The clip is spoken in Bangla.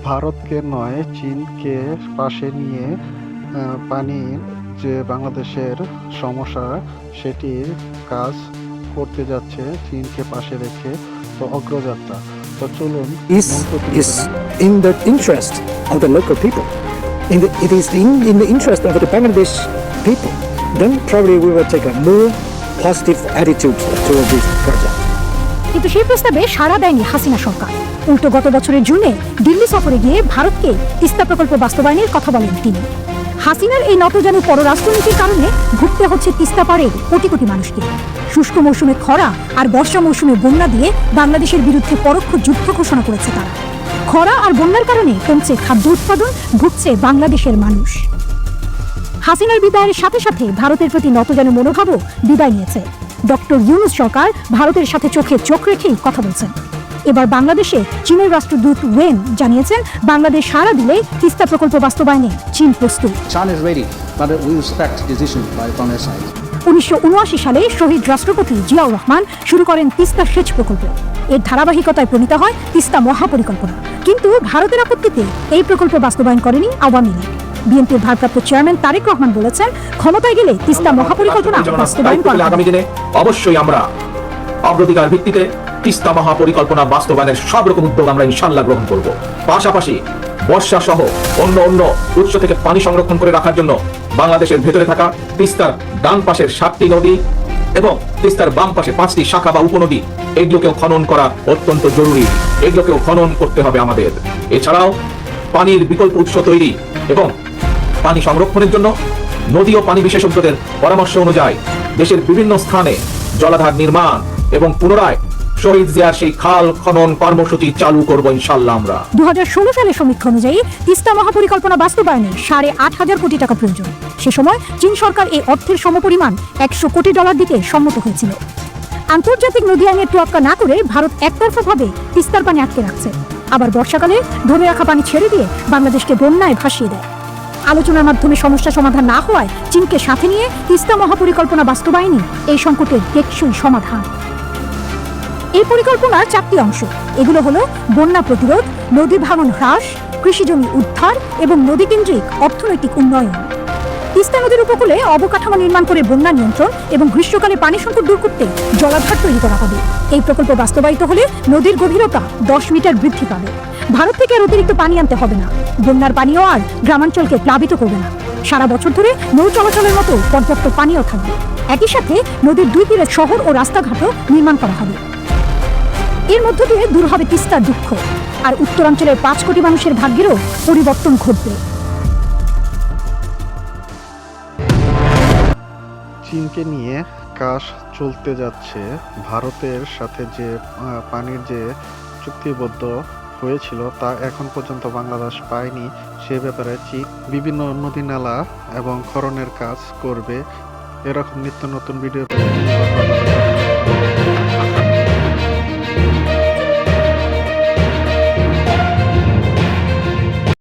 ভারতকে নয় চীনকে পাশে নিয়ে পানির যে বাংলাদেশের সমস্যা সেটির কাজ করতে যাচ্ছে চীনকে পাশে রেখে। তো অগ্রযাত্রা, তো চলুন is in the interest of the local people. It is in the interest of the Bangladesh people. Then probably we will take a more positive attitude toward this project. কিন্তু সেই প্রস্তাবে সাড়া দেয়নি হাসিনা সরকার। উল্টো গত বছরের জুনে দিল্লি সফরে গিয়ে ভারতকে তিস্তা প্রকল্প বাস্তবায়নের কথা বলেন তিনি। হাসিনার এই নতজানু পররাষ্ট্রনীতির কারণে ভুগতে হচ্ছে তিস্তা পাড়ের কোটি কোটি মানুষকে। শুষ্ক মৌসুমে খরা আর বর্ষা মৌসুমে বন্যা দিয়ে বাংলাদেশের বিরুদ্ধে পরোক্ষ যুদ্ধ ঘোষণা করেছে তারা। খরা আর বন্যার কারণে কমছে খাদ্য উৎপাদন, ভুগছে বাংলাদেশের মানুষ। হাসিনার বিদায়ের সাথে সাথে ভারতের প্রতি নতজানু মনোভাবও বিদায় নিয়েছে। ডক্টর ইউনূস সরকার ভারতের সাথে চোখে চোখ রেখেই কথা বলছেন। এবার বাংলাদেশে চীনের রাষ্ট্রদূত ওয়েন জানিয়েছেন, বাংলাদেশ সাড়া দিলে তিস্তা প্রকল্প বাস্তবায়নে চীন প্রস্তুত। 1979 সালে শহীদ রাষ্ট্রপতি জিয়াউর রহমান শুরু করেন তিস্তা সেচ প্রকল্প। এর ধারাবাহিকতায় প্রণীত হয় তিস্তা মহাপরিকল্পনা। কিন্তু ভারতের আপত্তিতে এই প্রকল্প বাস্তবায়ন করেনি আওয়ামী লীগ। বিএনপির ভারপ্রাপ্ত চেয়ারম্যান তারেক রহমান বলেছেন, ক্ষমতায় গেলে তিস্তা মহাপরিকল্পনা বাস্তবায়ন করা হবে। আগামী দিনে অবশ্যই আমরা অগ্রাধিকার ভিত্তিতে তিস্তা মহাপরিকল্পনা বাস্তবায়নের সব রকম উদ্যোগ আমরা ইনশাআল্লাহ গ্রহণ করব। পাশাপাশি বর্ষা সহ অন্য উৎস থেকে পানি সংরক্ষণ করে রাখার জন্য বাংলাদেশের ভেতরে থাকা তিস্তার ডান পাশের 7টি নদী এবং তিস্তার বাম পাশে 5টি শাখা বা উপনদী, এগুলোকেও খনন করা অত্যন্ত জরুরি। এগুলোকেও খনন করতে হবে আমাদের। এছাড়াও পানির বিকল্প উৎস তৈরি এবং পানি সংরক্ষণের জন্য নদী ও পানি বিশেষজ্ঞদের পরামর্শ অনুযায়ী দেশের বিভিন্ন স্থানে জলাধার নির্মাণ এবং পুনরায় শহীদ জিয়ার সেই খাল খনন কর্মসূচি চালু করব ইনশাআল্লাহ। আমরা 2016 সালের সমীক্ষা অনুযায়ী তিস্তা মহাপরিকল্পনা বাস্তবায়নে $8,500 কোটি টাকা প্রয়োজন। সে সময় চীন সরকার এই অর্থের সমপরিমাণ $100 কোটি দিতে সম্মত হয়েছিল। আন্তর্জাতিক নদী আইনের তোয়াক্কা না করে ভারত একতরফাভাবে তিস্তার পানি আটকে রাখছে, আবার বর্ষাকালে ধরে রাখা পানি ছেড়ে দিয়ে বাংলাদেশকে বন্যায় ভাসিয়ে দেয়। আলোচনার মাধ্যমে সমস্যা সমাধান না হওয়ায় চীনকে সাথে নিয়ে তিস্তা মহাপরিকল্পনা বাস্তবায়নই এই সংকটের টেকসই সমাধান। এই পরিকল্পনার 4টি অংশ। এগুলো হলো বন্যা প্রতিরোধ, নদী ভাঙন হ্রাস, কৃষিজমি উদ্ধার এবং নদীকেন্দ্রিক অর্থনৈতিক উন্নয়ন। তিস্তা নদীর উপকূলে অবকাঠামো নির্মাণ করে বন্যা নিয়ন্ত্রণ এবং গ্রীষ্মকালে পানি সংকট দূর করতে জলাধার তৈরি করা হবে। এই প্রকল্প বাস্তবায়িত হলে নদীর গভীরতা 10 মিটার বৃদ্ধি পাবে। ভারত থেকে আর অতিরিক্ত পানি আনতে হবে না। বন্যার পানিও আর গ্রামাঞ্চলকে প্লাবিত করবে না। সারা বছর ধরে নৌ চলাচলের মতো পর্যাপ্ত পানিও থাকবে। একই সাথে নদীর 2 তীরে শহর ও রাস্তাঘাটও নির্মাণ করা হবে। এর মধ্য দিয়ে দূর হবে তিস্তার দুঃখ, আর উত্তরাঞ্চলের 5 কোটি মানুষের ভাগ্যেরও পরিবর্তন ঘটবে। চীনকে নিয়ে কাজ চলতে যাচ্ছে। ভারতের সাথে যে পানির যে চুক্তিবদ্ধ হয়েছিল তা এখন পর্যন্ত বাংলাদেশ পায়নি। সে ব্যাপারে চীন বিভিন্ন নদী নালা এবং খননের কাজ করবে। এরকম নিত্য নতুন ভিডিও